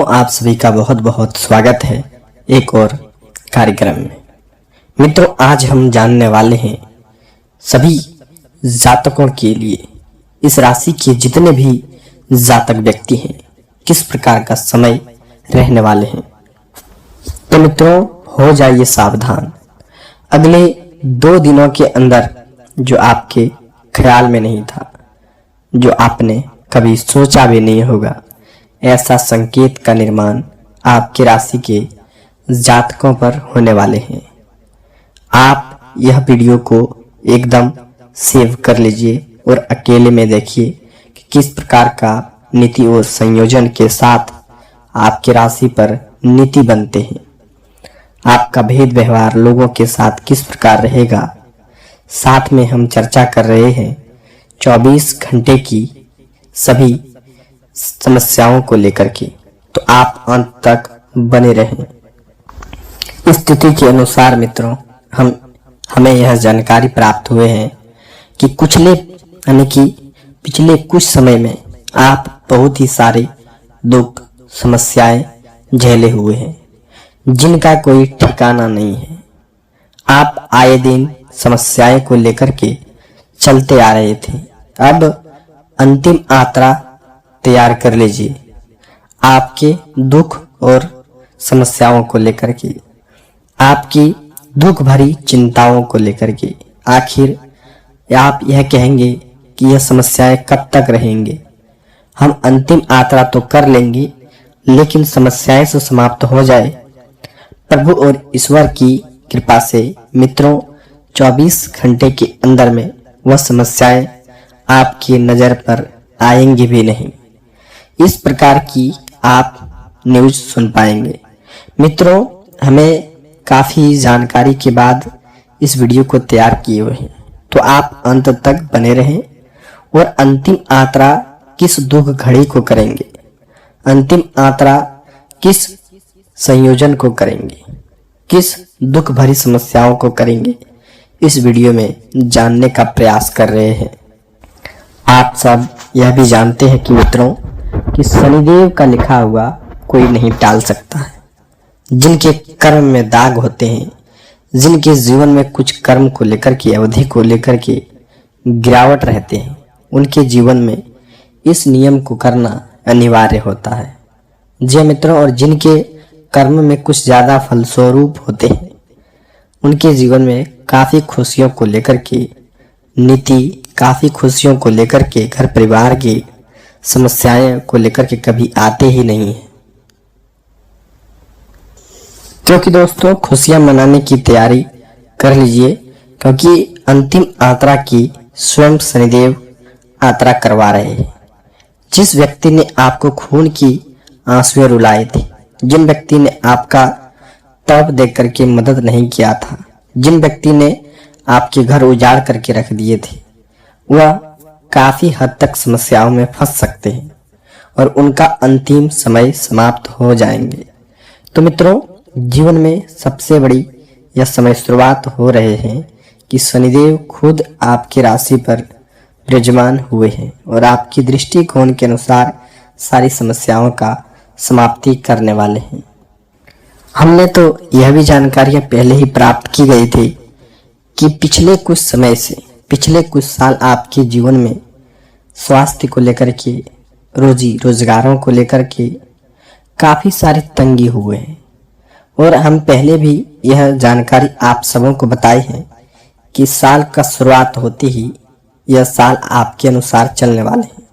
आप सभी का बहुत बहुत स्वागत है एक और कार्यक्रम में। मित्रों, आज हम जानने वाले हैं सभी जातकों के लिए, इस राशि के जितने भी जातक व्यक्ति हैं, किस प्रकार का समय रहने वाले हैं। तो मित्रों, हो जाइए सावधान। अगले 2 दिनों के अंदर जो आपके ख्याल में नहीं था, जो आपने कभी सोचा भी नहीं होगा, ऐसा संकेत का निर्माण आपकी राशि के जातकों पर होने वाले हैं। आप यह वीडियो को एकदम सेव कर लीजिए और अकेले में देखिए कि किस प्रकार का नीति और संयोजन के साथ आपकी राशि पर नीति बनते हैं। आपका भेद व्यवहार लोगों के साथ किस प्रकार रहेगा। साथ में हम चर्चा कर रहे हैं 24 घंटे की सभी समस्याओं को लेकर के, तो आप अंत तक बने रहें। स्थिति के अनुसार मित्रों, हमें यह जानकारी प्राप्त हुए हैं कि पिछले कुछ समय में आप बहुत ही सारे दुख समस्याएं झेले हुए हैं, जिनका कोई ठिकाना नहीं है। आप आए दिन समस्याएं को लेकर के चलते आ रहे थे। अब अंतिम यात्रा तैयार कर लीजिए। आपके दुख और समस्याओं को लेकर के, आपकी दुख भरी चिंताओं को लेकर के, आखिर आप यह कहेंगे कि यह समस्याएं कब तक रहेंगे। हम अंतिम यात्रा तो कर लेंगे, लेकिन समस्याएं से समाप्त हो जाए। प्रभु और ईश्वर की कृपा से मित्रों, 24 घंटे के अंदर में वह समस्याएं आपकी नजर पर आएंगी भी नहीं। इस प्रकार की आप न्यूज सुन पाएंगे। मित्रों, हमें काफी जानकारी के बाद इस वीडियो को तैयार किए हुए हैं, तो आप अंत तक बने रहें। और अंतिम यात्रा किस दुख घड़ी को करेंगे, अंतिम यात्रा किस संयोजन को करेंगे, किस दुख भरी समस्याओं को करेंगे, इस वीडियो में जानने का प्रयास कर रहे हैं। आप सब यह भी जानते हैं कि मित्रों, कि शनिदेव का लिखा हुआ कोई नहीं टाल सकता है। जिनके कर्म में दाग होते हैं, जिनके जीवन में कुछ कर्म को लेकर के, अवधि को लेकर के गिरावट रहते हैं, उनके जीवन में इस नियम को करना अनिवार्य होता है। जी मित्रों, और जिनके कर्म में कुछ ज्यादा फलस्वरूप होते हैं, उनके जीवन में काफी खुशियों को लेकर के नीति, काफी खुशियों को लेकर के घर परिवार की समस्याएं को लेकर के कभी आते ही नहीं है। क्योंकि दोस्तों, खुशियां मनाने की तैयारी कर लीजिए, क्योंकि अंतिम यात्रा की स्वयं शनिदेव यात्रा करवा रहे हैं। जिस व्यक्ति ने आपको खून की आंसुएं रुलाए थे, जिन व्यक्ति ने आपका तप देख करके मदद नहीं किया था, जिन व्यक्ति ने आपके घर उजाड़ करके रख दिए थे, वह काफी हद तक समस्याओं में फंस सकते हैं और उनका अंतिम समय समाप्त हो जाएंगे। तो मित्रों, जीवन में सबसे बड़ी यह समय शुरुआत हो रहे हैं कि शनिदेव खुद आपकी राशि पर विराजमान हुए हैं और आपकी दृष्टिकोण के अनुसार सारी समस्याओं का समाप्ति करने वाले हैं। हमने तो यह भी जानकारियां पहले ही प्राप्त की गई थी कि पिछले कुछ समय से, पिछले कुछ साल आपके जीवन में स्वास्थ्य को लेकर के, रोजी रोजगारों को लेकर के काफी सारी तंगी हुए हैं। और हम पहले भी यह जानकारी आप सबों को बताए हैं कि साल का शुरुआत होते ही यह साल आपके अनुसार चलने वाले हैं।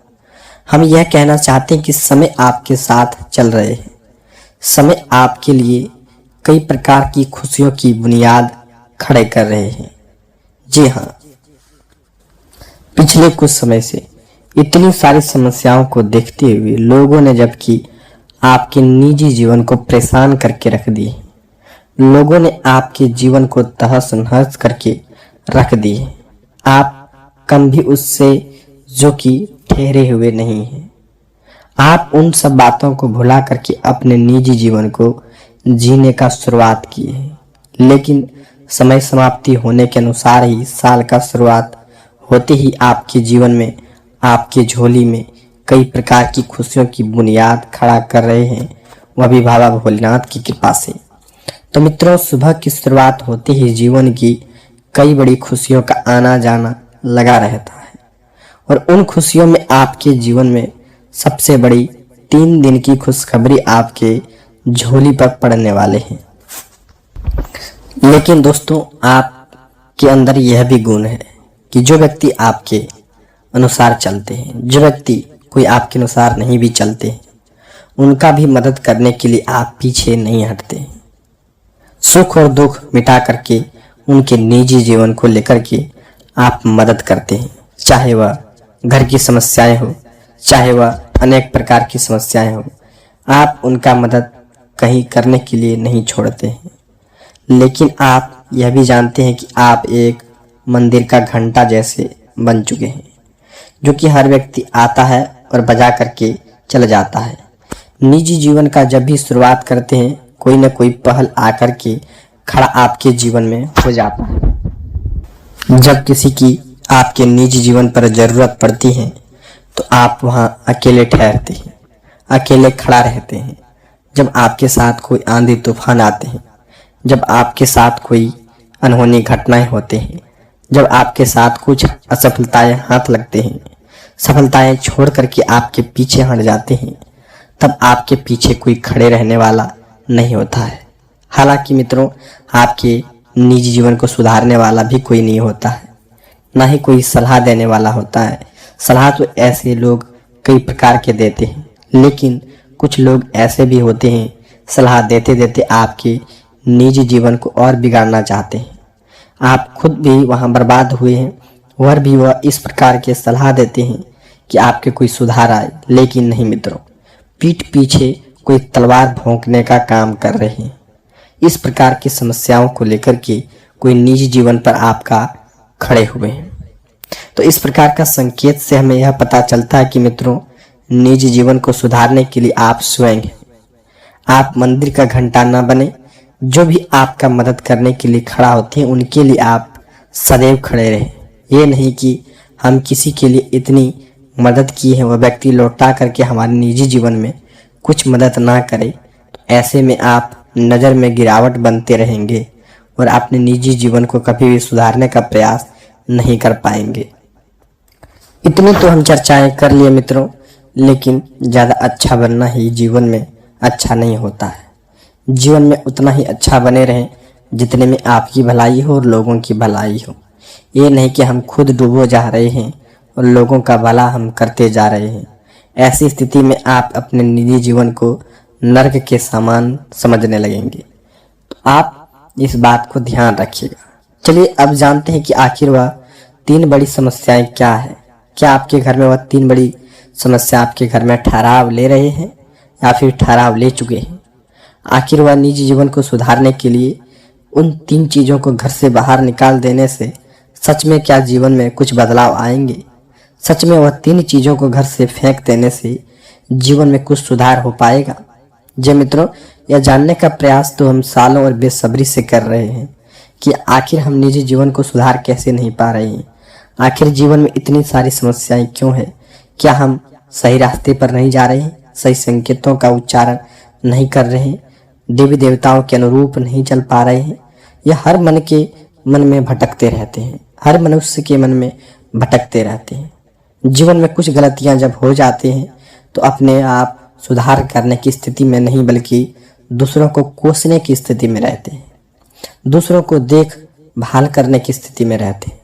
हम यह कहना चाहते हैं कि समय आपके साथ चल रहे हैं। समय आपके लिए कई प्रकार की खुशियों की बुनियाद खड़े कर रहे हैं। जी हाँ, पिछले कुछ समय से इतनी सारी समस्याओं को देखते हुए लोगों ने जबकि आपके निजी जीवन को परेशान करके रख दिए, लोगों ने आपके जीवन को तहस नहस करके रख दिए, आप कम भी उससे जो कि ठहरे हुए नहीं हैं। आप उन सब बातों को भुला करके अपने निजी जीवन को जीने का शुरुआत किए हैं। लेकिन समय समाप्ति होने के अनुसार ही साल का शुरुआत होते ही आपके जीवन में, आपके झोली में कई प्रकार की खुशियों की बुनियाद खड़ा कर रहे हैं वह भी बाबा भोलेनाथ की कृपा से। तो मित्रों, सुबह की शुरुआत होते ही जीवन की कई बड़ी खुशियों का आना जाना लगा रहता है, और उन खुशियों में आपके जीवन में सबसे बड़ी 3 दिन की खुशखबरी आपके झोली पर पड़ने वाले हैं। लेकिन दोस्तों, आपके अंदर यह भी गुण है कि जो व्यक्ति आपके अनुसार चलते हैं, जो व्यक्ति कोई आपके अनुसार नहीं भी चलते हैं, उनका भी मदद करने के लिए आप पीछे नहीं हटते हैं। सुख और दुख मिटा करके उनके निजी जीवन को लेकर के आप मदद करते हैं, चाहे वह घर की समस्याएं हो, चाहे वह अनेक प्रकार की समस्याएं हो, आप उनका मदद कहीं करने के लिए नहीं छोड़ते हैं। लेकिन आप यह भी जानते हैं कि आप एक मंदिर का घंटा जैसे बन चुके हैं, जो कि हर व्यक्ति आता है और बजा करके चला जाता है। निजी जीवन का जब भी शुरुआत करते हैं, कोई न कोई पहल आकर के खड़ा आपके जीवन में हो जाता है। जब किसी की आपके निजी जीवन पर जरूरत पड़ती है तो आप वहां अकेले ठहरते हैं, अकेले खड़ा रहते हैं। जब आपके साथ कोई आंधी तूफान आते हैं, जब आपके साथ कोई अनहोनी घटनाएं होते हैं, जब आपके साथ कुछ असफलताएं हाथ लगते हैं, सफलताएं छोड़ करके आपके पीछे हट जाते हैं, तब आपके पीछे कोई खड़े रहने वाला नहीं होता है। हालांकि मित्रों, आपके निजी जीवन को सुधारने वाला भी कोई नहीं होता है, ना ही कोई सलाह देने वाला होता है। सलाह तो ऐसे लोग कई प्रकार के देते हैं, लेकिन कुछ लोग ऐसे भी होते हैं, सलाह देते देते आपके निजी जीवन को और बिगाड़ना चाहते हैं। आप खुद भी वहां बर्बाद हुए हैं, और भी वह इस प्रकार के सलाह देते हैं कि आपके कोई सुधार आए। लेकिन नहीं मित्रों, पीठ पीछे कोई तलवार भोंकने का काम कर रहे हैं। इस प्रकार की समस्याओं को लेकर के कोई निजी जीवन पर आपका खड़े हुए हैं। तो इस प्रकार का संकेत से हमें यह पता चलता है कि मित्रों, निजी जीवन को सुधारने के लिए आप स्वयं हैं। आप मंदिर का घंटा न बने। जो भी आपका मदद करने के लिए खड़ा होते हैं, उनके लिए आप सदैव खड़े रहें। ये नहीं कि हम किसी के लिए इतनी मदद की है, वह व्यक्ति लौटा करके हमारे निजी जीवन में कुछ मदद ना करे, तो ऐसे में आप नज़र में गिरावट बनते रहेंगे और अपने निजी जीवन को कभी भी सुधारने का प्रयास नहीं कर पाएंगे। इतनी तो हम चर्चाएं कर लिए मित्रों, लेकिन ज़्यादा अच्छा बनना ही जीवन में अच्छा नहीं होता है। जीवन में उतना ही अच्छा बने रहें जितने में आपकी भलाई हो और लोगों की भलाई हो। ये नहीं कि हम खुद डूबो जा रहे हैं और लोगों का भला हम करते जा रहे हैं। ऐसी स्थिति में आप अपने निजी जीवन को नर्क के समान समझने लगेंगे। तो आप इस बात को ध्यान रखिएगा। चलिए अब जानते हैं कि आखिर वह 3 बड़ी समस्याएं क्या है। क्या आपके घर में वह 3 बड़ी समस्या आपके घर में ठहराव ले रहे हैं या फिर ठहराव ले चुके हैं? आखिर वह निजी जीवन को सुधारने के लिए उन 3 चीज़ों को घर से बाहर निकाल देने से सच में क्या जीवन में कुछ बदलाव आएंगे? सच में वह 3 चीज़ों को घर से फेंक देने से जीवन में कुछ सुधार हो पाएगा? जी मित्रों, यह जानने का प्रयास तो हम सालों और बेसब्री से कर रहे हैं कि आखिर हम निजी जीवन को सुधार कैसे नहीं पा रहे हैं। आखिर जीवन में इतनी सारी समस्याएं क्यों है? क्या हम सही रास्ते पर नहीं जा रहे हैं? सही संकेतों का उच्चारण नहीं कर रहे हैं? देवी देवताओं के अनुरूप नहीं चल पा रहे हैं? यह हर मन में भटकते रहते हैं, हर मनुष्य के मन में भटकते रहते हैं। जीवन में कुछ गलतियां जब हो जाते हैं तो अपने आप सुधार करने की स्थिति में नहीं, बल्कि दूसरों को कोसने की स्थिति में रहते हैं, दूसरों को देख भाल करने की स्थिति में रहते हैं।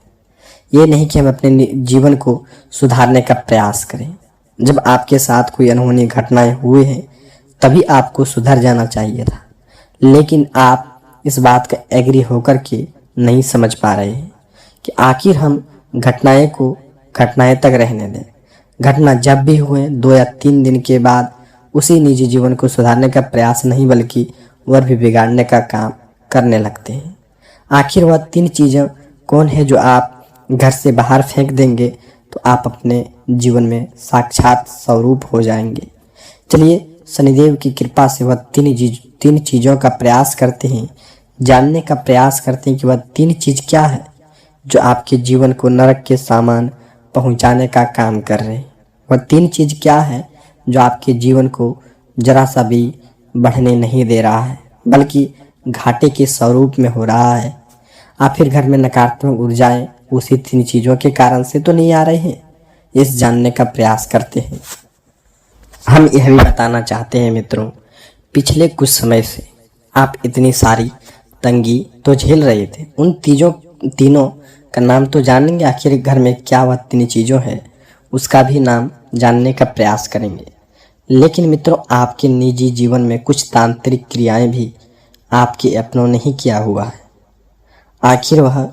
ये नहीं कि हम अपने जीवन को सुधारने का प्रयास करें। जब आपके साथ कोई अनहोनी घटनाएं हुए हैं तभी आपको सुधर जाना चाहिए था, लेकिन आप इस बात का एग्री होकर के नहीं समझ पा रहे हैं कि आखिर हम घटनाएं को घटनाएं तक रहने दें। घटना जब भी हुए 2 या 3 दिन के बाद उसी निजी जीवन को सुधारने का प्रयास नहीं, बल्कि वह भी बिगाड़ने का काम करने लगते हैं। आखिर वह 3 चीज़ें कौन है जो आप घर से बाहर फेंक देंगे तो आप अपने जीवन में साक्षात स्वरूप हो जाएंगे। चलिए शनिदेव की कृपा से वह 3 चीज़ों का प्रयास करते हैं, जानने का प्रयास करते हैं कि वह 3 चीज़ क्या है जो आपके जीवन को नरक के सामान पहुंचाने का काम कर रहे हैं। वह 3 चीज़ क्या है जो आपके जीवन को जरा सा भी बढ़ने नहीं दे रहा है बल्कि घाटे के स्वरूप में हो रहा है। आखिर घर में नकारात्मक ऊर्जाएं उसी 3 चीजों के कारण से तो नहीं आ रहे हैं, इस जानने का प्रयास करते हैं। हम यह भी बताना चाहते हैं मित्रों, पिछले कुछ समय से आप इतनी सारी तंगी तो झेल रहे थे, उन तीनों का नाम तो जानेंगे। आखिर घर में क्या वह 3 चीज़ों है उसका भी नाम जानने का प्रयास करेंगे। लेकिन मित्रों, आपके निजी जीवन में कुछ तांत्रिक क्रियाएं भी आपके अपनों ने ही किया हुआ है। आखिर वह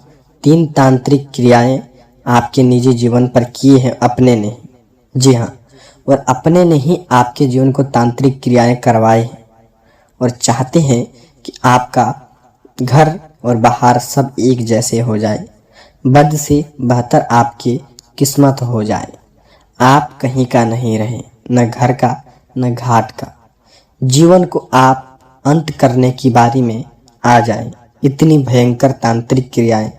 3 तांत्रिक क्रियाएं आपके निजी जीवन पर किए हैं अपने ने। जी हाँ, और अपने ने ही आपके जीवन को तांत्रिक क्रियाएं करवाए हैं और चाहते हैं कि आपका घर और बाहर सब एक जैसे हो जाए, बद से बेहतर आपकी किस्मत हो जाए, आप कहीं का नहीं रहे, न घर का न घाट का, जीवन को आप अंत करने की बारी में आ जाए। इतनी भयंकर तांत्रिक क्रियाएं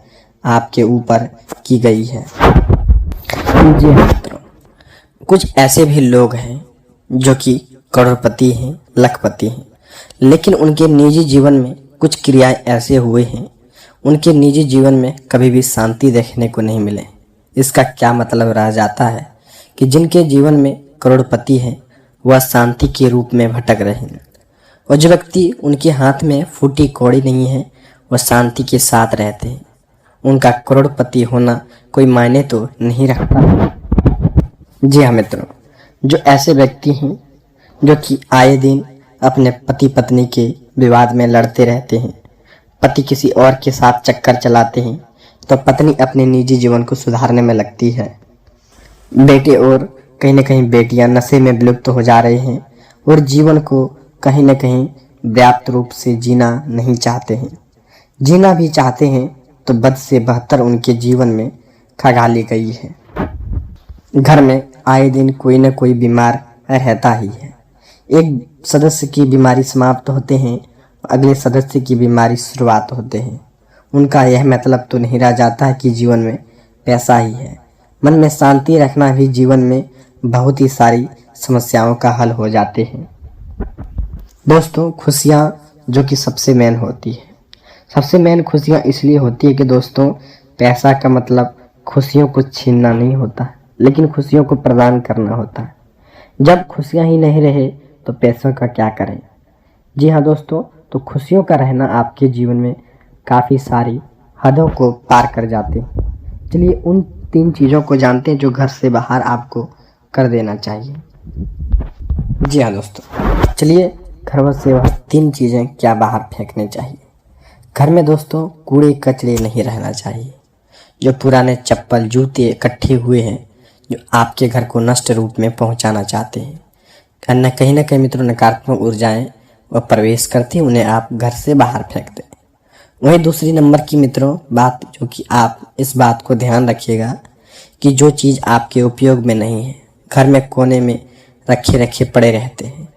आपके ऊपर की गई है। जी मित्रों, कुछ ऐसे भी लोग हैं जो कि करोड़पति हैं, लखपति हैं, लेकिन उनके निजी जीवन में कुछ क्रियाएं ऐसे हुए हैं, उनके निजी जीवन में कभी भी शांति देखने को नहीं मिले। इसका क्या मतलब रह जाता है कि जिनके जीवन में करोड़पति हैं वह शांति के रूप में भटक रहे हैं, और जो व्यक्ति उनके हाथ में फूटी कौड़ी नहीं है वह शांति के साथ रहते हैं। उनका करोड़पति होना कोई मायने तो नहीं रखता। जी हाँ मित्रों, जो ऐसे व्यक्ति हैं जो कि आए दिन अपने पति पत्नी के विवाद में लड़ते रहते हैं, पति किसी और के साथ चक्कर चलाते हैं तो पत्नी अपने निजी जीवन को सुधारने में लगती है, बेटे और कहीं न कहीं बेटियां नशे में विलुप्त हो जा रहे हैं और जीवन को कहीं न कहीं पर्याप्त रूप से जीना नहीं चाहते हैं। जीना भी चाहते हैं तो बद से बेहतर उनके जीवन में खगाली गई है। घर में आए दिन कोई न कोई बीमार रहता ही है। एक सदस्य की बीमारी समाप्त होते हैं, अगले सदस्य की बीमारी शुरुआत होते हैं। उनका यह मतलब तो नहीं रह जाता है कि जीवन में पैसा ही है। मन में शांति रखना भी जीवन में बहुत ही सारी समस्याओं का हल हो जाते हैं। दोस्तों, खुशियाँ जो कि सबसे मेन होती है, सबसे मेन खुशियाँ इसलिए होती है कि दोस्तों, पैसा का मतलब खुशियों को छीनना नहीं होता, लेकिन खुशियों को प्रदान करना होता है। जब खुशियाँ ही नहीं रहे तो पैसों का क्या करें। जी हाँ दोस्तों, तो खुशियों का रहना आपके जीवन में काफ़ी सारी हदों को पार कर जाते हैं। चलिए उन 3 चीज़ों को जानते हैं जो घर से बाहर आपको कर देना चाहिए। जी हाँ दोस्तों, चलिए घर से वह 3 चीज़ें क्या बाहर फेंकने चाहिए। घर में दोस्तों कूड़े कचरे नहीं रहना चाहिए। जो पुराने चप्पल जूते इकट्ठे हुए हैं जो आपके घर को नष्ट रूप में पहुंचाना चाहते हैं, कहीं ना कहीं मित्रों नकारात्मक ऊर्जाएं वह प्रवेश करती हैं, उन्हें आप घर से बाहर फेंक दें। वहीं दूसरी नंबर की मित्रों बात जो कि आप इस बात को ध्यान रखिएगा कि जो चीज़ आपके उपयोग में नहीं है घर में कोने में रखे पड़े रहते हैं,